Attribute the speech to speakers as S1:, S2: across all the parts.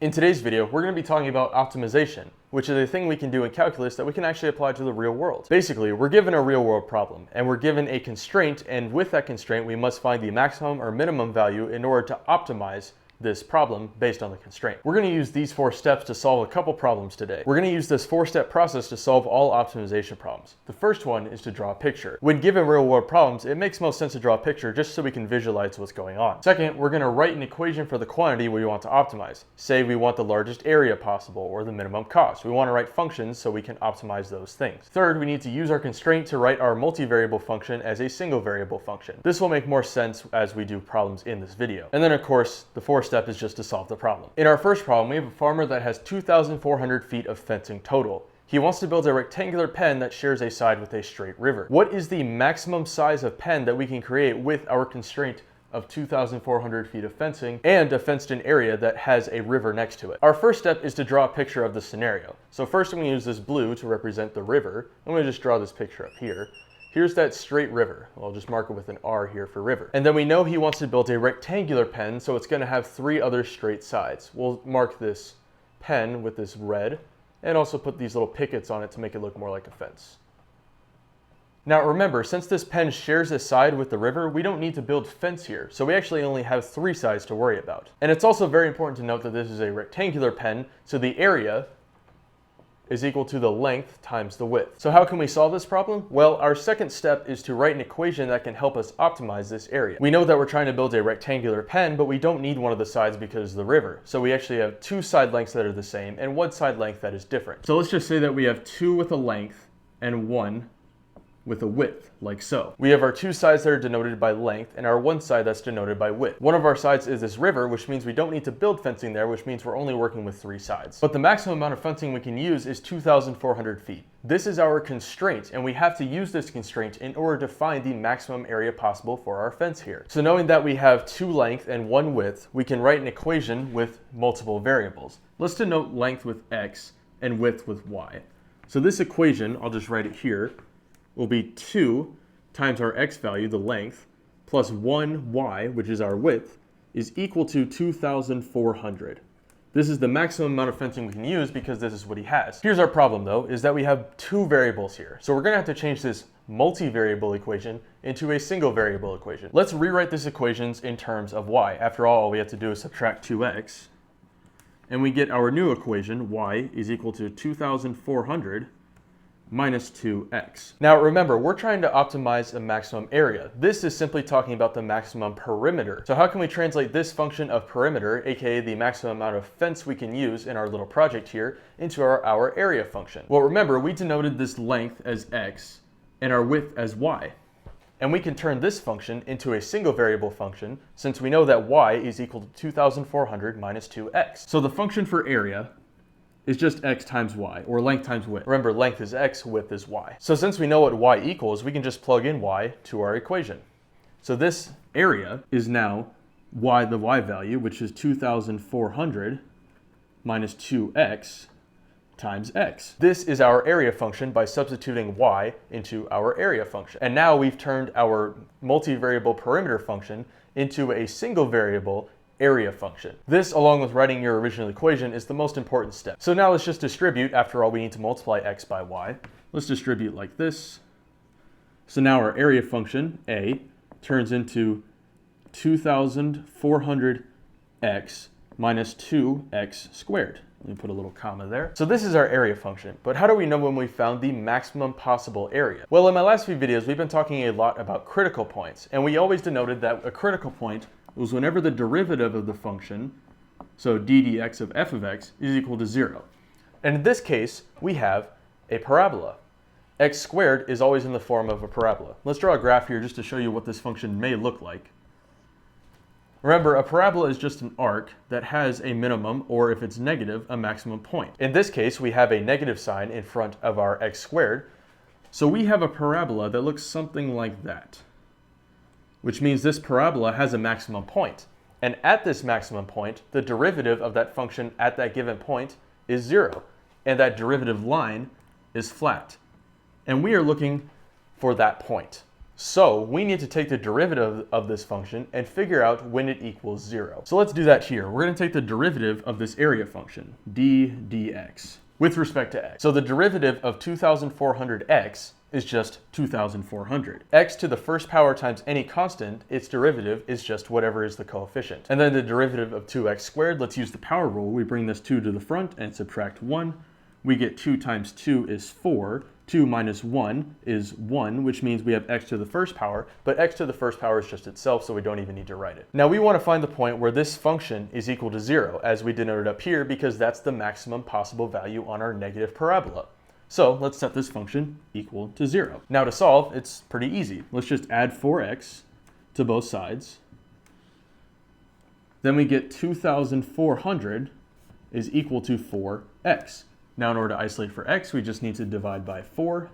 S1: In today's video, we're going to be talking about optimization, which is a thing we can do in calculus that we can actually apply to the real world. Basically, we're given a real world problem, and we're given a constraint, and with that constraint, we must find the maximum or minimum value in order to optimize this problem based on the constraint. We're going to use these 4 steps to solve a couple problems today. We're going to use this 4-step process to solve all optimization problems. The first one is to draw a picture. When given real world problems, it makes most sense to draw a picture just so we can visualize what's going on. Second, we're going to write an equation for the quantity we want to optimize. Say we want the largest area possible or the minimum cost. We want to write functions so we can optimize those things. Third, we need to use our constraint to write our multivariable function as a single variable function. This will make more sense as we do problems in this video. And then of course, the 4th step is just to solve the problem. In our first problem, we have a farmer that has 2,400 feet of fencing total. He wants to build a rectangular pen that shares a side with a straight river. What is the maximum size of pen that we can create with our constraint of 2,400 feet of fencing and a fenced-in area that has a river next to it? Our first step is to draw a picture of the scenario. So first I'm going to use this blue to represent the river. I'm going to just draw this picture up here. Here's that straight river. I'll just mark it with an R here for river. And then we know he wants to build a rectangular pen, so it's going to have 3 other straight sides. We'll mark this pen with this red and also put these little pickets on it to make it look more like a fence. Now remember, since this pen shares a side with the river, we don't need to build fence here, so we actually only have 3 sides to worry about. And it's also very important to note that this is a rectangular pen, so the area is equal to the length times the width. So how can we solve this problem? Well, our second step is to write an equation that can help us optimize this area. We know that we're trying to build a rectangular pen, but we don't need one of the sides because of the river. So we actually have 2 side lengths that are the same and 1 side length that is different. So let's just say that we have 2 with a length and 1 with a width, like so. We have our 2 sides that are denoted by length and our 1 side that's denoted by width. One of our sides is this river, which means we don't need to build fencing there, which means we're only working with 3 sides. But the maximum amount of fencing we can use is 2,400 feet. This is our constraint, and we have to use this constraint in order to find the maximum area possible for our fence here. So knowing that we have 2 length and 1 width, we can write an equation with multiple variables. Let's denote length with x and width with y. So this equation, I'll just write it here, will be 2 times our x value, the length, plus 1y, which is our width, is equal to 2,400. This is the maximum amount of fencing we can use because this is what he has. Here's our problem though, is that we have 2 variables here. So we're going to have to change this multivariable equation into a single variable equation. Let's rewrite this equation in terms of y. After all we have to do is subtract 2x, and we get our new equation, y is equal to 2,400 minus 2x. Now remember, we're trying to optimize a maximum area. This is simply talking about the maximum perimeter. So how can we translate this function of perimeter, aka the maximum amount of fence we can use in our little project here, into our area function? Well remember, we denoted this length as x and our width as y. And we can turn this function into a single variable function since we know that y is equal to 2,400 minus 2x. So the function for area is just x times y, or length times width. Remember, length is x, width is y. So since we know what y equals, we can just plug in y to our equation. So this area is now y, the y value, which is 2,400 minus 2x times x. This is our area function by substituting y into our area function. And now we've turned our multivariable perimeter function into a single variable area function. This, along with writing your original equation, is the most important step. So now let's just distribute. After all, we need to multiply x by y. Let's distribute like this. So now our area function, a, turns into 2,400x minus 2x squared. Let me put a little comma there. So this is our area function, but how do we know when we found the maximum possible area? Well, in my last few videos, we've been talking a lot about critical points, and we always denoted that a critical point was whenever the derivative of the function, so d dx of f of x, is equal to 0. And in this case, we have a parabola. X squared is always in the form of a parabola. Let's draw a graph here just to show you what this function may look like. Remember, a parabola is just an arc that has a minimum, or if it's negative, a maximum point. In this case, we have a negative sign in front of our x squared, so we have a parabola that looks something like that, which means this parabola has a maximum point. And at this maximum point, the derivative of that function at that given point is 0. And that derivative line is flat. And we are looking for that point. So we need to take the derivative of this function and figure out when it equals 0. So let's do that here. We're going to take the derivative of this area function, d dx, with respect to x. So the derivative of 2400x is just 2400. X to the first power times any constant, its derivative is just whatever is the coefficient. And then the derivative of 2x squared, let's use the power rule. We bring this 2 to the front and subtract 1. We get 2 times 2 is 4. 2 minus 1 is 1, which means we have x to the first power, but x to the first power is just itself, so we don't even need to write it. Now we want to find the point where this function is equal to 0, as we denoted up here, because that's the maximum possible value on our negative parabola. So let's set this function equal to 0. Now to solve, it's pretty easy. Let's just add 4x to both sides. Then we get 2400 is equal to 4x. Now in order to isolate for x, we just need to divide by 4,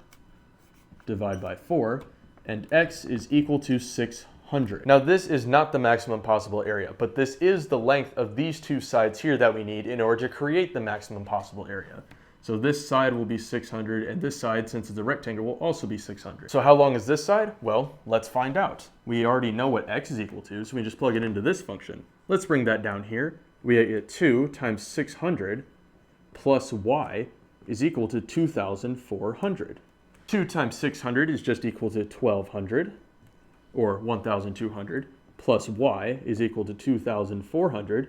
S1: and x is equal to 600. Now this is not the maximum possible area, but this is the length of these two sides here that we need in order to create the maximum possible area. So this side will be 600, and this side, since it's a rectangle, will also be 600. So how long is this side? Well, let's find out. We already know what x is equal to, so we just plug it into this function. Let's bring that down here. We get 2 times 600 plus y is equal to 2400. 2 times 600 is just equal to 1200, or 1200, plus y is equal to 2400.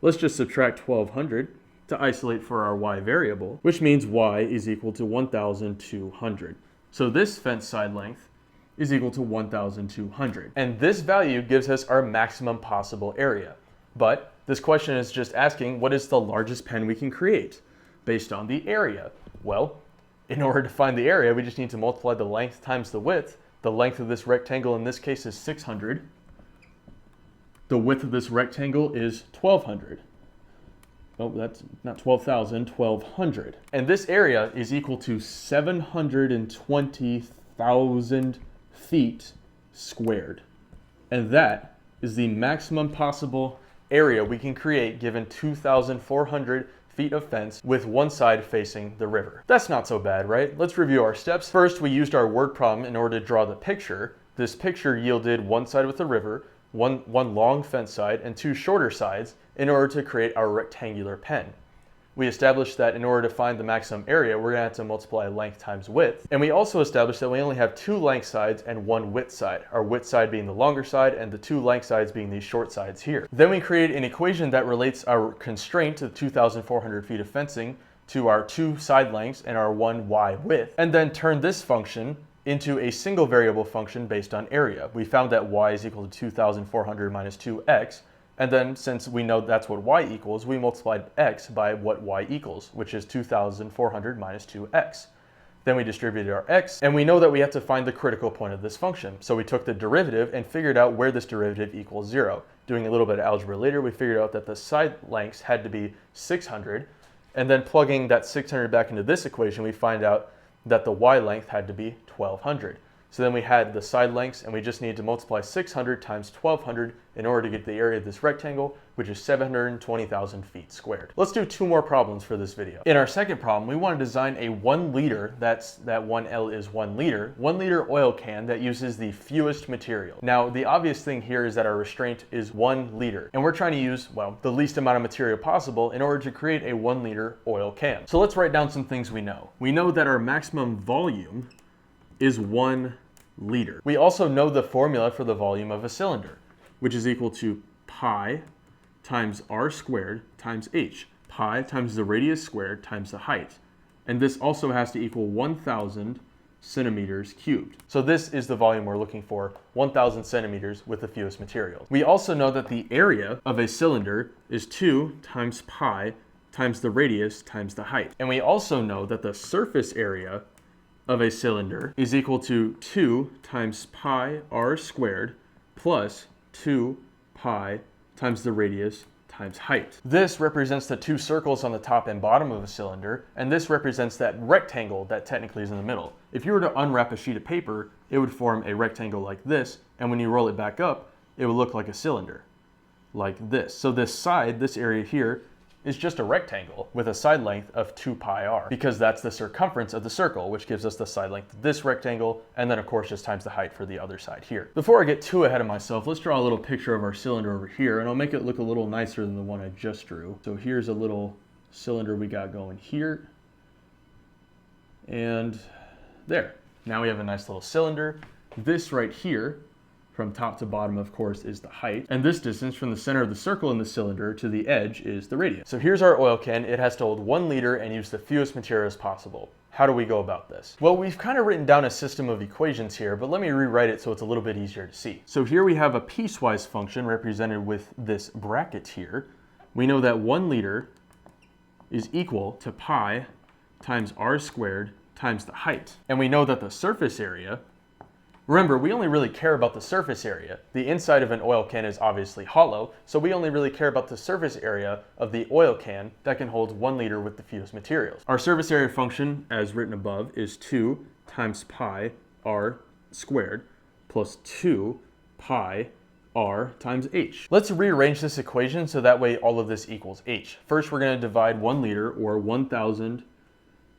S1: Let's just subtract 1200 to isolate for our y variable, which means y is equal to 1200. So this fence side length is equal to 1200. And this value gives us our maximum possible area. But this question is just asking, what is the largest pen we can create based on the area? Well, in order to find the area, we just need to multiply the length times the width. The length of this rectangle in this case is 600. The width of this rectangle is 1200. Oh, that's not 12,000, 1200. And this area is equal to 720,000 feet squared. And that is the maximum possible area we can create given 2,400 feet of fence with one side facing the river. That's not so bad, right? Let's review our steps. First, we used our word problem in order to draw the picture. This picture yielded one side with the river, one long fence side, and two shorter sides in order to create our rectangular pen. We established that in order to find the maximum area, we're going to have to multiply length times width. And we also established that we only have two length sides and one width side, our width side being the longer side and the two length sides being these short sides here. Then we created an equation that relates our constraint to 2,400 feet of fencing to our two side lengths and our one y width, and then turned this function into a single variable function based on area. We found that y is equal to 2,400 minus 2x, and then since we know that's what y equals, we multiplied x by what y equals, which is 2,400 minus 2x. Then we distributed our x, and we know that we have to find the critical point of this function. So we took the derivative and figured out where this derivative equals 0. Doing a little bit of algebra later, we figured out that the side lengths had to be 600, and then plugging that 600 back into this equation, we find out that the y length had to be 1200. So then we had the side lengths, and we just need to multiply 600 times 1200 in order to get the area of this rectangle, which is 720,000 feet squared. Let's do two more problems for this video. In our second problem, we want to design a 1 liter, that 1L is 1 liter, 1 liter oil can that uses the fewest material. Now, the obvious thing here is that our restraint is 1 liter, and we're trying to use, well, the least amount of material possible in order to create a 1 liter oil can. So let's write down some things we know. We know that our maximum volume is 1 liter. We also know the formula for the volume of a cylinder, which is equal to pi times r squared times h. Pi times the radius squared times the height. And this also has to equal 1,000 centimeters cubed. So this is the volume we're looking for, 1,000 centimeters with the fewest materials. We also know that the area of a cylinder is 2 times pi times the radius times the height. And we also know that the surface area of a cylinder is equal to 2 times pi r squared plus 2 pi times the radius times height. This represents the two circles on the top and bottom of a cylinder, and this represents that rectangle that technically is in the middle. If you were to unwrap a sheet of paper, it would form a rectangle like this, and when you roll it back up, it would look like a cylinder, like this. So this side, this area here, is just a rectangle with a side length of 2 pi r, because that's the circumference of the circle, which gives us the side length of this rectangle, and then of course just times the height for the other side here. Before I get too ahead of myself, let's draw a little picture of our cylinder over here, and I'll make it look a little nicer than the one I just drew. So here's a little cylinder we got going here, and there. Now we have a nice little cylinder. This right here, from top to bottom, of course, is the height. And this distance from the center of the circle in the cylinder to the edge is the radius. So here's our oil can. It has to hold 1 liter and use the fewest materials possible. How do we go about this? Well, we've kind of written down a system of equations here, but let me rewrite it so it's a little bit easier to see. So here we have a piecewise function represented with this bracket here. We know that 1 liter is equal to pi times r squared times the height. And we know that the surface area, remember, we only really care about the surface area. The inside of an oil can is obviously hollow, so we only really care about the surface area of the oil can that can hold 1 liter with the fewest materials. Our surface area function, as written above, is 2 times pi r squared plus 2 pi r times h. Let's rearrange this equation so that way all of this equals h. First, we're going to divide 1 liter, or 1,000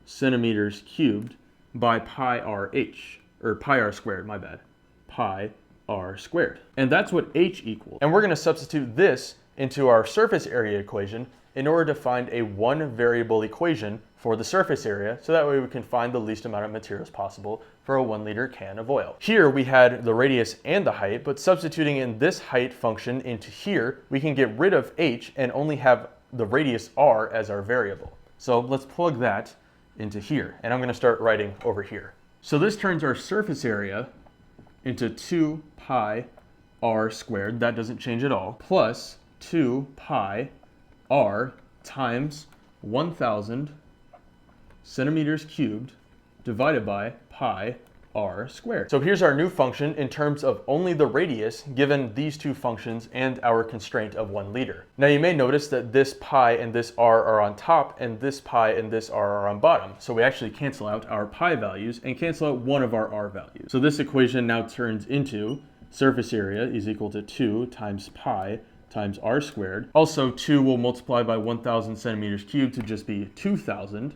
S1: centimeters cubed, by pi r(h), or pi r squared, my bad, pi r squared. And that's what h equals. And we're going to substitute this into our surface area equation in order to find a one variable equation for the surface area, so that way we can find the least amount of materials possible for a 1 liter can of oil. Here we had the radius and the height, but substituting in this height function into here, we can get rid of h and only have the radius r as our variable. So let's plug that into here, and I'm going to start writing over here. So this turns our surface area into 2 pi r squared, that doesn't change at all, plus 2 pi r times 1,000 centimeters cubed divided by pi r squared. So here's our new function in terms of only the radius given these two functions and our constraint of 1 liter. Now you may notice that this pi and this r are on top and this pi and this r are on bottom. So we actually cancel out our pi values and cancel out one of our r values. So this equation now turns into surface area is equal to 2 times pi times r squared. Also 2 will multiply by 1,000 centimeters cubed to just be 2,000.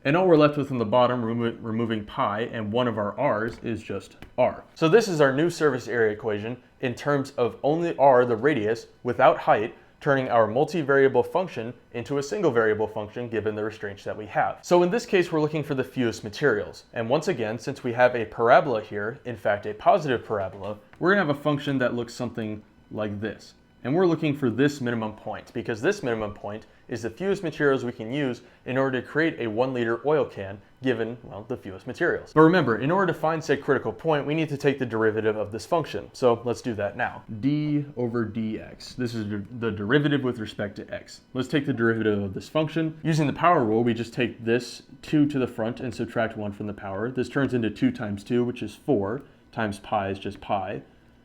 S1: And all we're left with in the bottom, removing pi, and one of our r's is just r. So this is our new surface area equation in terms of only r, the radius, without height, turning our multivariable function into a single variable function given the restraints that we have. So in this case, we're looking for the fewest materials. And once again, since we have a parabola here, in fact a positive parabola, we're going to have a function that looks something like this. And we're looking for this minimum point, because this minimum point is the fewest materials we can use in order to create a 1 liter oil can given, well, the fewest materials. But remember, in order to find said critical point, we need to take the derivative of this function. So let's do that now. D over dx. This is the derivative with respect to x. Let's take the derivative of this function. Using the power rule, we just take this 2 to the front and subtract 1 from the power. This turns into 2 times 2, which is 4, times pi is just pi,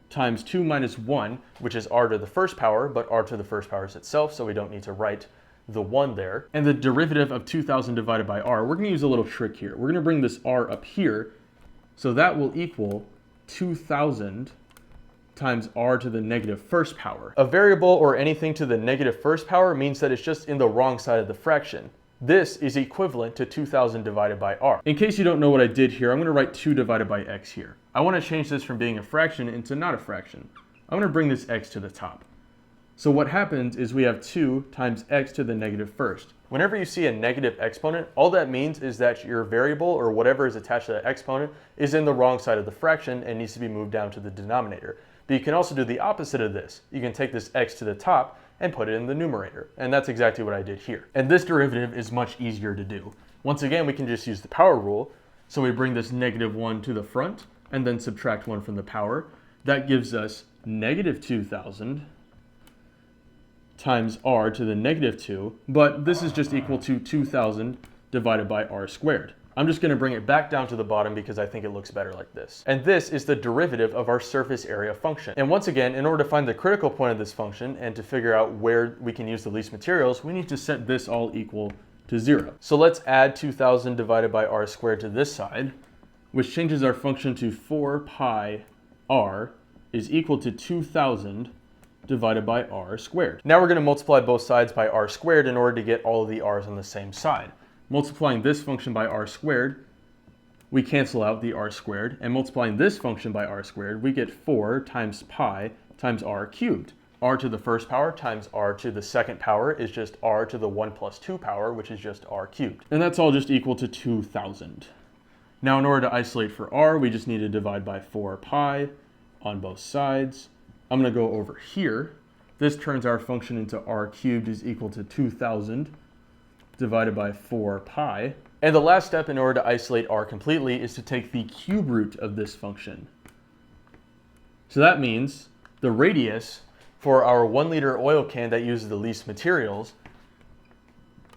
S1: times 2 minus 1, which is r to the first power, but r to the first power is itself, so we don't need to write the 1 there. And the derivative of 2,000 divided by r, we're going to use a little trick here. We're going to bring this r up here, so that will equal 2,000 times r to the negative first power. A variable or anything to the negative first power means that it's just in the wrong side of the fraction. This is equivalent to 2,000 divided by r. In case you don't know what I did here, I'm going to write 2 divided by x here. I want to change this from being a fraction into not a fraction. I'm going to bring this x to the top. So what happens is we have 2 times x to the negative first. Whenever you see a negative exponent, all that means is that your variable or whatever is attached to that exponent is in the wrong side of the fraction and needs to be moved down to the denominator. But you can also do the opposite of this. You can take this x to the top and put it in the numerator. And that's exactly what I did here. And this derivative is much easier to do. Once again, we can just use the power rule. So we bring this negative 1 to the front and then subtract 1 from the power. That gives us negative 2,000 times r to the negative 2, but this is just equal to 2,000 divided by r squared. I'm just going to bring it back down to the bottom because I think it looks better like this. And this is the derivative of our surface area function. And once again, in order to find the critical point of this function and to figure out where we can use the least materials, we need to set this all equal to 0. So let's add 2,000 divided by r squared to this side, which changes our function to 4 pi r is equal to 2,000 divided by r squared. Now we're going to multiply both sides by r squared in order to get all of the r's on the same side. Multiplying this function by r squared, we cancel out the r squared, and multiplying this function by r squared, we get 4 times pi times r cubed. R to the first power times r to the second power is just r to the 1 plus 2 power, which is just r cubed. And that's all just equal to 2,000. Now in order to isolate for r, we just need to divide by 4 pi on both sides. I'm going to go over here. This turns our function into r cubed is equal to 2,000 divided by 4 pi. And the last step in order to isolate r completely is to take the cube root of this function. So that means the radius for our 1 liter oil can that uses the least materials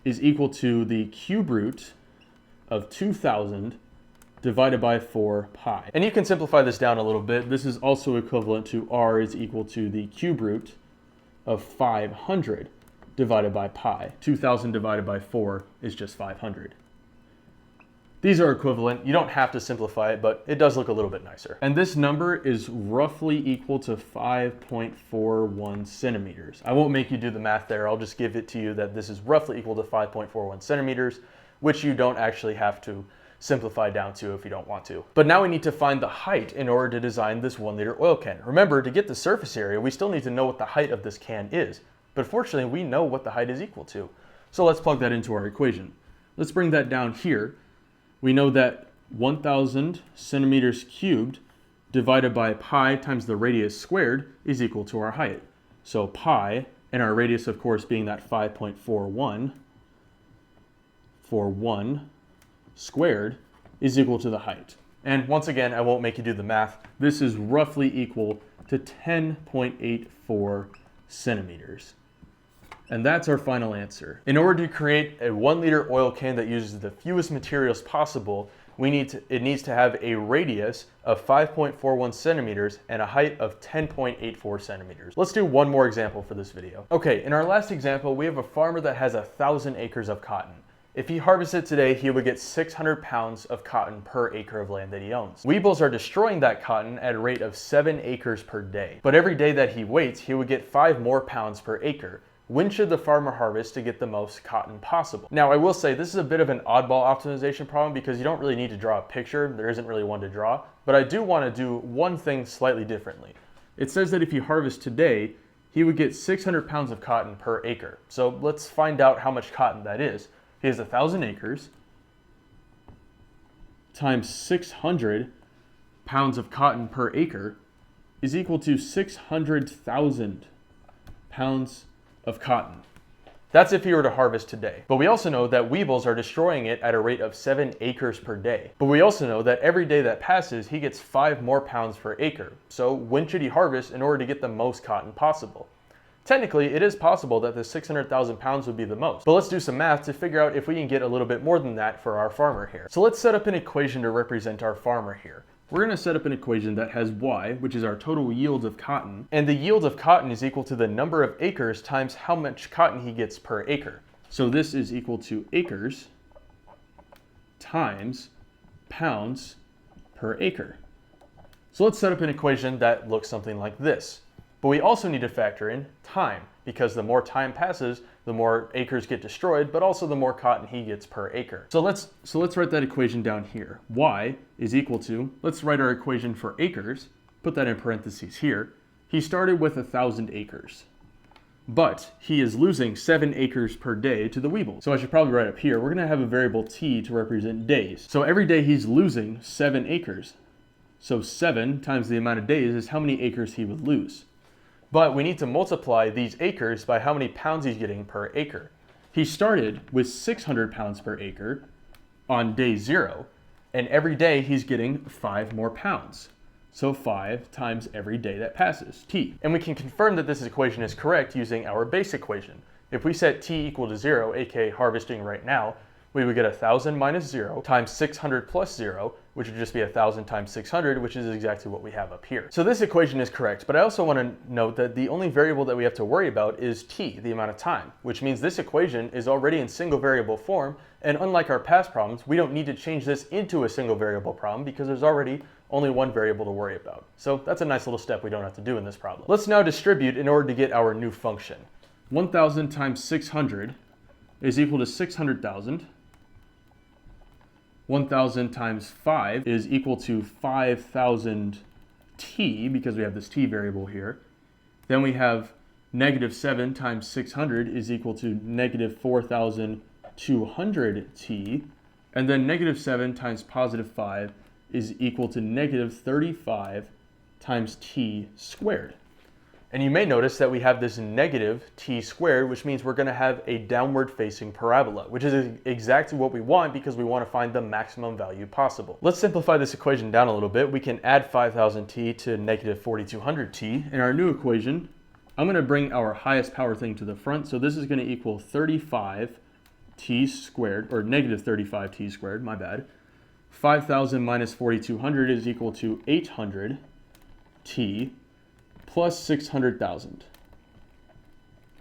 S1: is equal to the cube root of 2,000 divided by 4 pi. And you can simplify this down a little bit. This is also equivalent to r is equal to the cube root of 500 divided by pi. 2,000 divided by 4 is just 500. These are equivalent. You don't have to simplify it, but it does look a little bit nicer. And this number is roughly equal to 5.41 centimeters. I won't make you do the math there. I'll just give it to you that this is roughly equal to 5.41 centimeters, which you don't actually have to simplify down to if you don't want to. But now we need to find the height in order to design this 1 liter oil can. Remember, to get the surface area, we still need to know what the height of this can is. But fortunately, we know what the height is equal to. So let's plug that into our equation. Let's bring that down here. We know that 1,000 centimeters cubed divided by pi times the radius squared is equal to our height. So pi, and our radius of course being that 5.41 for 1 squared is equal to the height. And once again, I won't make you do the math. This is roughly equal to 10.84 centimeters. And that's our final answer. In order to create a 1 liter oil can that uses the fewest materials possible, it needs to have a radius of 5.41 centimeters and a height of 10.84 centimeters. Let's do one more example for this video. Okay, in our last example, we have a farmer that has 1,000 acres of cotton. If he harvested today, he would get 600 pounds of cotton per acre of land that he owns. Weebles are destroying that cotton at a rate of 7 acres per day. But every day that he waits, he would get 5 more pounds per acre. When should the farmer harvest to get the most cotton possible? Now, I will say this is a bit of an oddball optimization problem because you don't really need to draw a picture. There isn't really one to draw, but I do want to do one thing slightly differently. It says that if he harvests today, he would get 600 pounds of cotton per acre. So let's find out how much cotton that is. He has 1,000 acres times 600 pounds of cotton per acre is equal to 600,000 pounds of cotton. That's if he were to harvest today. But we also know that Weebles are destroying it at a rate of 7 acres per day. But we also know that every day that passes, he gets 5 more pounds per acre. So when should he harvest in order to get the most cotton possible? Technically, it is possible that the 600,000 pounds would be the most. But let's do some math to figure out if we can get a little bit more than that for our farmer here. So let's set up an equation to represent our farmer here. We're going to set up an equation that has y, which is our total yield of cotton, and the yield of cotton is equal to the number of acres times how much cotton he gets per acre. So this is equal to acres times pounds per acre. So let's set up an equation that looks something like this. But we also need to factor in time, because the more time passes, the more acres get destroyed, but also the more cotton he gets per acre. So let's write that equation down here. Y is equal to, let's write our equation for acres, put that in parentheses here. He started with 1,000 acres, but he is losing 7 acres per day to the Weebles. So I should probably write up here, we're gonna have a variable t to represent days. So every day he's losing 7 acres. So 7 times the amount of days is how many acres he would lose. But we need to multiply these acres by how many pounds he's getting per acre. He started with 600 pounds per acre on day 0, and every day he's getting 5 more pounds. So 5 times every day that passes, t. And we can confirm that this equation is correct using our base equation. If we set t equal to 0, aka harvesting right now, we would get 1,000 minus 0 times 600 plus 0, which would just be 1,000 times 600, which is exactly what we have up here. So this equation is correct, but I also want to note that the only variable that we have to worry about is t, the amount of time, which means this equation is already in single variable form, and unlike our past problems, we don't need to change this into a single variable problem because there's already only one variable to worry about. So that's a nice little step we don't have to do in this problem. Let's now distribute in order to get our new function. 1,000 times 600 is equal to 600,000. 1,000 times 5 is equal to 5,000 t, because we have this t variable here. Then we have negative 7 times 600 is equal to negative 4,200 t. And then negative 7 times positive 5 is equal to negative 35 times t squared. And you may notice that we have this negative t squared, which means we're going to have a downward facing parabola, which is exactly what we want because we want to find the maximum value possible. Let's simplify this equation down a little bit. We can add 5,000t to negative 4,200t. In our new equation, I'm going to bring our highest power thing to the front. So this is going to equal 35t squared, or negative 35t squared, my bad. 5,000 minus 4,200 is equal to 800t plus 600,000.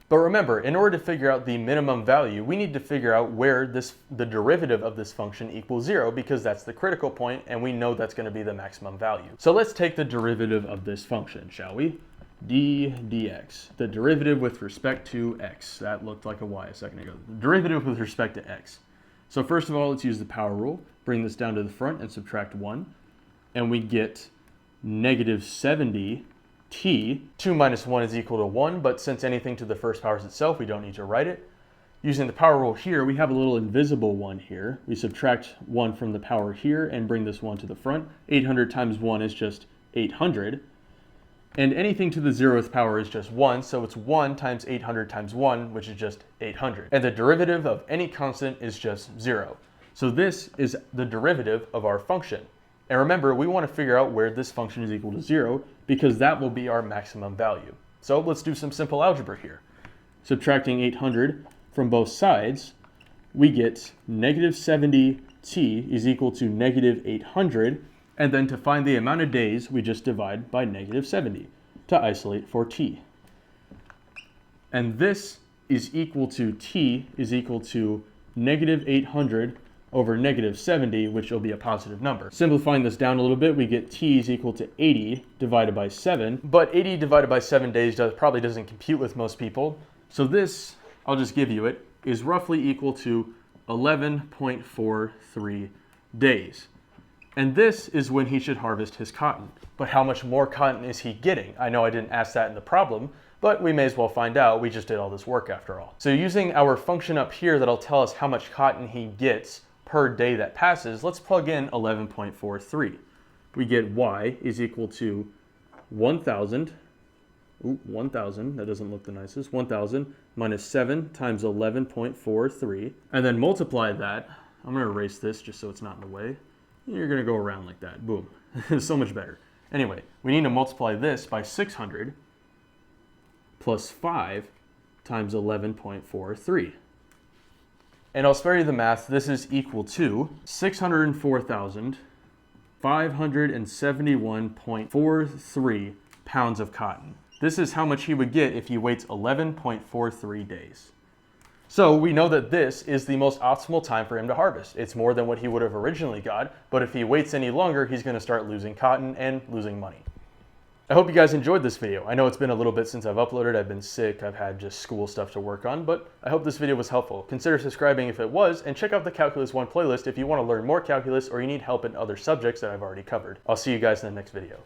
S1: But remember, in order to figure out the minimum value, we need to figure out where the derivative of this function equals 0, because that's the critical point, and we know that's going to be the maximum value. So let's take the derivative of this function, shall we? D dx, the derivative with respect to x. That looked like a y a second ago. The derivative with respect to x. So first of all, let's use the power rule. Bring this down to the front and subtract 1. And we get negative 70 t. 2 minus 1 is equal to 1, but since anything to the first power is itself, we don't need to write it. Using the power rule here, we have a little invisible 1 here. We subtract 1 from the power here and bring this 1 to the front. 800 times 1 is just 800. And anything to the 0th power is just 1, so it's 1 times 800 times 1, which is just 800. And the derivative of any constant is just 0. So this is the derivative of our function. And remember, we want to figure out where this function is equal to 0, because that will be our maximum value. So let's do some simple algebra here. Subtracting 800 from both sides, we get negative 70t is equal to negative 800. And then to find the amount of days, we just divide by negative 70 to isolate for t. And this is equal to t is equal to negative 800 over negative 70, which will be a positive number. Simplifying this down a little bit, we get t is equal to 80 divided by 7. But 80 divided by 7 days probably doesn't compute with most people. So this, I'll just give you it, is roughly equal to 11.43 days. And this is when he should harvest his cotton. But how much more cotton is he getting? I know I didn't ask that in the problem, but we may as well find out. We just did all this work after all. So using our function up here that'll tell us how much cotton he gets per day that passes, let's plug in 11.43. We get y is equal to 1,000. 1,000, that doesn't look the nicest. 1,000 minus 7 times 11.43. And then multiply that. I'm going to erase this just so it's not in the way. You're going to go around like that. Boom. So much better. Anyway, we need to multiply this by 600 plus 5 times 11.43. And I'll spare you the math. This is equal to 604,571.43 pounds of cotton. This is how much he would get if he waits 11.43 days. So we know that this is the most optimal time for him to harvest. It's more than what he would have originally got, but if he waits any longer, he's going to start losing cotton and losing money. I hope you guys enjoyed this video. I know it's been a little bit since I've uploaded. I've been sick. I've had just school stuff to work on, but I hope this video was helpful. Consider subscribing if it was, and check out the Calculus 1 playlist if you want to learn more calculus or you need help in other subjects that I've already covered. I'll see you guys in the next video.